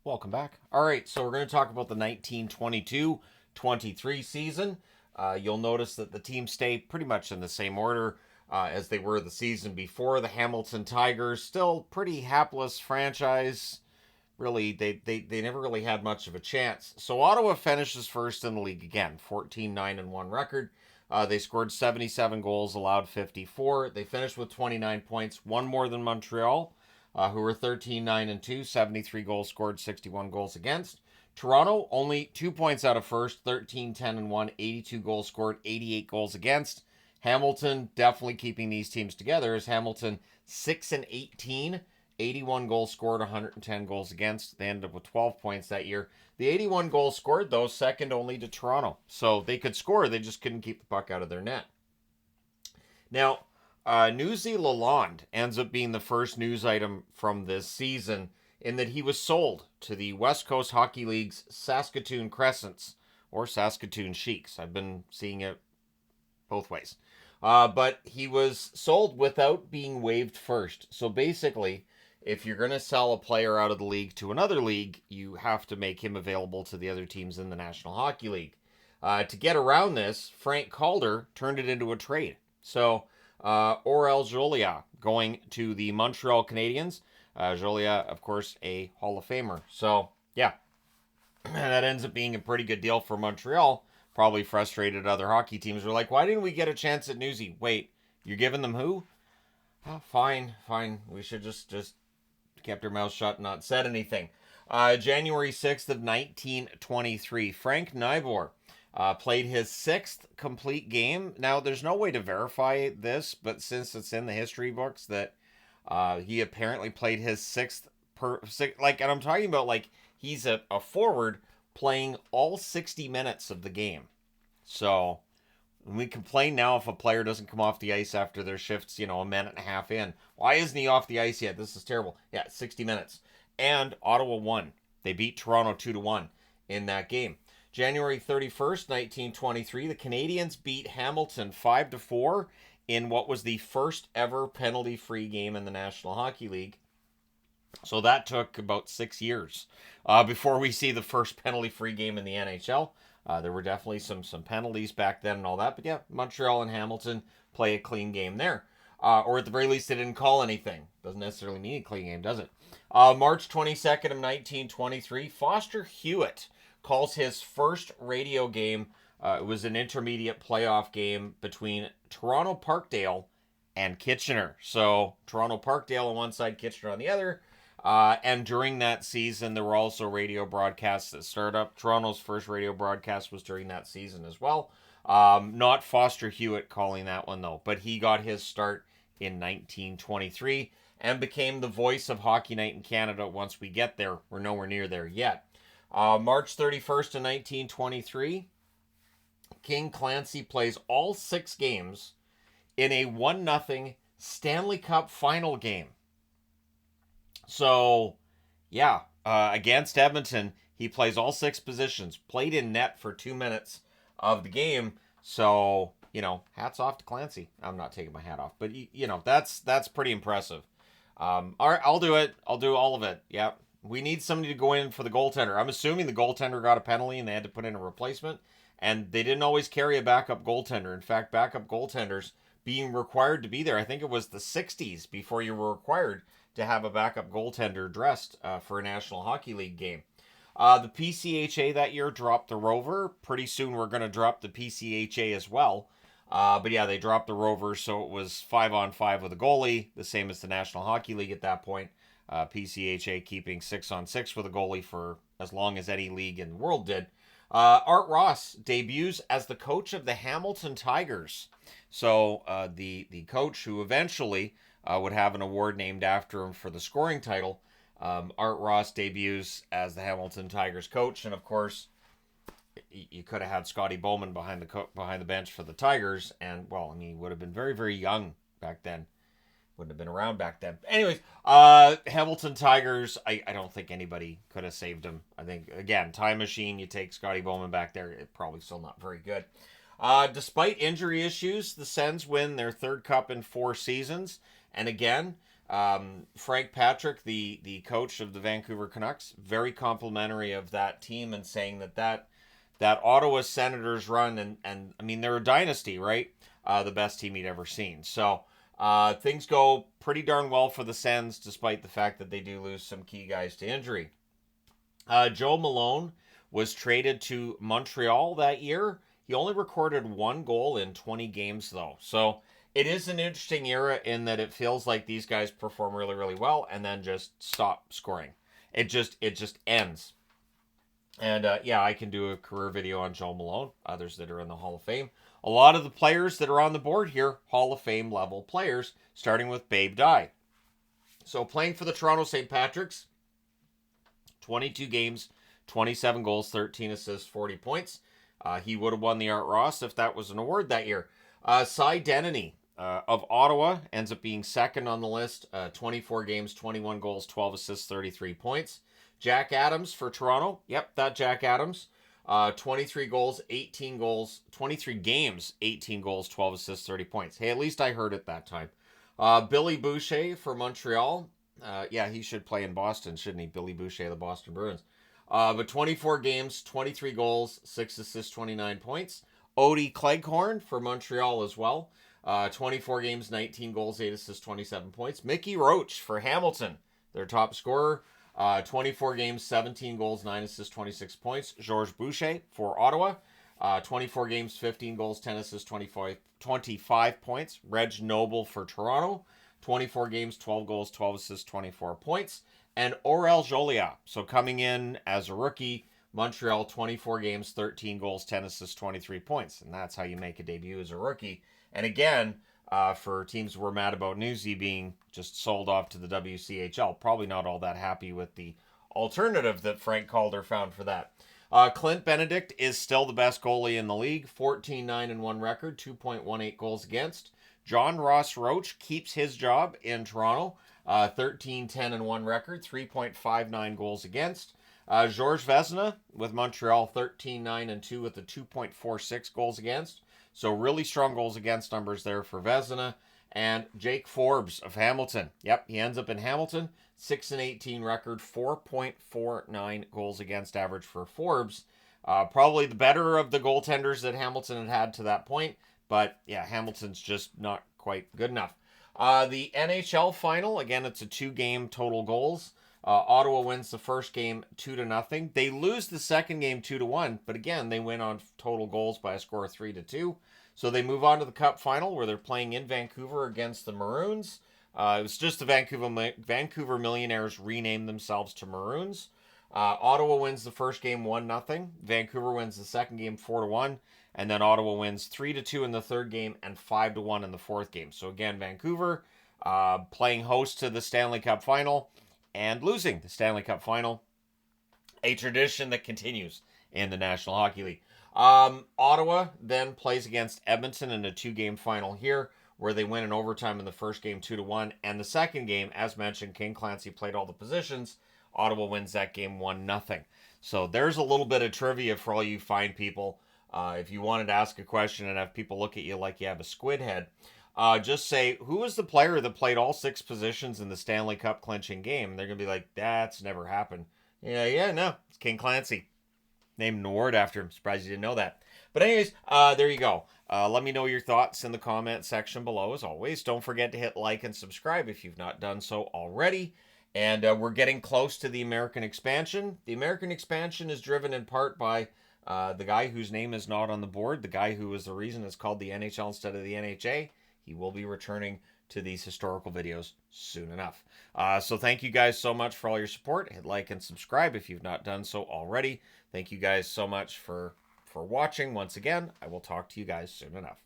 Welcome back. All right, so we're going to talk about the 1922-23 season. You'll notice that the teams stay pretty much in the same order as they were the season before. The Hamilton Tigers, still pretty hapless franchise. Really, they never really had much of a chance. So Ottawa finishes first in the league again, 14-9-1 record. They scored 77 goals, allowed 54. They finished with 29 points, one more than Montreal, who were 13-9-2, 73 goals scored, 61 goals against. Toronto, only 2 points out of first, 13-10-1, 82 goals scored, 88 goals against. Hamilton definitely keeping these teams together as Hamilton 6-18, 81 goals scored, 110 goals against. They ended up with 12 points that year. The 81 goals scored, though, second only to Toronto. So they could score, they just couldn't keep the puck out of their net. Now, Newsy Lalonde ends up being the first news item from this season in that he was sold to the West Coast Hockey League's Saskatoon Crescents, or Saskatoon Sheiks. I've been seeing it both ways. But he was sold without being waived first. So basically, if you're going to sell a player out of the league to another league, you have to make him available to the other teams in the National Hockey League. To get around this, Frank Calder turned it into a trade. So Aurel Joliat going to the Montreal Canadiens. Joliat, of course, a Hall of Famer. So, yeah, that ends up being a pretty good deal for Montreal. Probably frustrated other hockey teams. Were like, why didn't we get a chance at Newsy? Wait, you're giving them who? Oh, fine. We should just kept our mouth shut and not said anything. January 6th of 1923, Frank Nybor played his sixth complete game. Now, there's no way to verify this, but since it's in the history books that he apparently played his sixth, and I'm talking about like he's a forward playing all 60 minutes of the game. So we complain now if a player doesn't come off the ice after their shift's, a minute and a half in. Why isn't he off the ice yet? This is terrible. Yeah, 60 minutes. And Ottawa won. They beat Toronto 2-1 in that game. January 31st, 1923, the Canadiens beat Hamilton 5-4 in what was the first ever penalty-free game in the National Hockey League. So that took about 6 years before we see the first penalty-free game in the NHL. There were definitely some penalties back then and all that. But yeah, Montreal and Hamilton play a clean game there. Or at the very least, they didn't call anything. Doesn't necessarily mean a clean game, does it? March 22nd of 1923, Foster Hewitt calls his first radio game. It was an intermediate playoff game between Toronto Parkdale and Kitchener. So Toronto Parkdale on one side, Kitchener on the other. And during that season, there were also radio broadcasts that started up. Toronto's first radio broadcast was during that season as well. Not Foster Hewitt calling that one, though, but he got his start in 1923 and became the voice of Hockey Night in Canada once we get there. We're nowhere near there yet. March 31st of 1923, King Clancy plays all 6 games in a 1-0 Stanley Cup final game. So, yeah, against Edmonton, he plays all 6 positions, played in net for 2 minutes of the game. So, hats off to Clancy. I'm not taking my hat off, but, that's pretty impressive. All right, I'll do it. I'll do all of it. Yeah, we need somebody to go in for the goaltender. I'm assuming the goaltender got a penalty and they had to put in a replacement, and they didn't always carry a backup goaltender. In fact, backup goaltenders being required to be there, I think it was the 60s before you were required to have a backup goaltender dressed for a National Hockey League game. The PCHA that year dropped the Rover. Pretty soon we're going to drop the PCHA as well. But yeah, they dropped the Rover, so it was 5-on-5 with a goalie, the same as the National Hockey League at that point. PCHA keeping 6-on-6 with a goalie for as long as any league in the world did. Art Ross debuts as the coach of the Hamilton Tigers. So the coach who eventually would have an award named after him for the scoring title. Art Ross debuts as the Hamilton Tigers coach, and of course, you could have had Scotty Bowman behind the bench for the Tigers, and he would have been very, very young back then. Wouldn't have been around back then. Anyways, Hamilton Tigers, I don't think anybody could have saved him. I think, again, time machine, you take Scotty Bowman back there, it's probably still not very good. Despite injury issues, the Sens win their 3rd cup in 4 seasons. And again, Frank Patrick, the coach of the Vancouver Canucks, very complimentary of that team and saying that Ottawa Senators run, and I mean, they're a dynasty, right? The best team he'd ever seen. So things go pretty darn well for the Sens, despite the fact that they do lose some key guys to injury. Joe Malone was traded to Montreal that year. He only recorded 1 goal in 20 games, though. So it is an interesting era in that it feels like these guys perform really, really well and then just stop scoring. It just ends. And yeah, I can do a career video on Joe Malone, others that are in the Hall of Fame. A lot of the players that are on the board here, Hall of Fame level players, starting with Babe Dye. So playing for the Toronto St. Patrick's, 22 games, 27 goals, 13 assists, 40 points. He would have won the Art Ross if that was an award that year. Cy Denny of Ottawa ends up being second on the list. 24 games, 21 goals, 12 assists, 33 points. Jack Adams for Toronto. Yep, that Jack Adams. 23 goals, 23 games, 18 goals, 12 assists, 30 points. Hey, at least I heard it that time. Billy Boucher for Montreal. Yeah, he should play in Boston, shouldn't he? Billy Boucher of the Boston Bruins. But 24 games, 23 goals, 6 assists, 29 points. Odie Cleghorn for Montreal as well. 24 games, 19 goals, 8 assists, 27 points. Mickey Roach for Hamilton, their top scorer. 24 games, 17 goals, 9 assists, 26 points. Georges Boucher for Ottawa. 24 games, 15 goals, 10 assists, 25 points. Reg Noble for Toronto. 24 games, 12 goals, 12 assists, 24 points. And Aurel Joliat, so coming in as a rookie, Montreal, 24 games, 13 goals, 10 assists, 23 points. And that's how you make a debut as a rookie. And again, for teams who were mad about Newsy being just sold off to the WCHL, probably not all that happy with the alternative that Frank Calder found for that. Clint Benedict is still the best goalie in the league, 14-9-1 record, 2.18 goals against. John Ross Roach keeps his job in Toronto, 13-10-1 record, 3.59 goals against. Georges Vezina with Montreal, 13-9-2 with a 2.46 goals against. So really strong goals against numbers there for Vezina. And Jake Forbes of Hamilton. Yep, he ends up in Hamilton, 6-18 record, 4.49 goals against average for Forbes. Probably the better of the goaltenders that Hamilton had to that point. But yeah, Hamilton's just not quite good enough. The NHL final, again, it's a 2-game total goals. Ottawa wins the first game 2-0. They lose the second game 2-1, but again, they win on total goals by a score of 3-2. So they move on to the Cup final where they're playing in Vancouver against the Maroons. It was just the Vancouver Millionaires renamed themselves to Maroons. Ottawa wins the first game 1-0. Vancouver wins the second game 4-1. And then Ottawa wins 3-2 in the third game and 5-1 in the fourth game. So again, Vancouver playing host to the Stanley Cup final and losing the Stanley Cup final. A tradition that continues in the National Hockey League. Ottawa then plays against Edmonton in a 2-game final here, where they win in overtime in the first game 2-1. And the second game, as mentioned, King Clancy played all the positions. Ottawa wins that game 1-0. So there's a little bit of trivia for all you fine people. If you wanted to ask a question and have people look at you like you have a squid head, just say, who was the player that played all 6 positions in the Stanley Cup clinching game? And they're going to be like, that's never happened. Yeah, no, it's King Clancy. Named an award after him. Surprised you didn't know that. But anyways, there you go. Let me know your thoughts in the comment section below. As always, don't forget to hit like and subscribe if you've not done so already. And we're getting close to the American expansion. The American expansion is driven in part by the guy whose name is not on the board, the guy who is the reason it's called the NHL instead of the NHA. He will be returning to these historical videos soon enough. So thank you guys so much for all your support. Hit like and subscribe if you've not done so already. Thank you guys so much for watching. Once again, I will talk to you guys soon enough.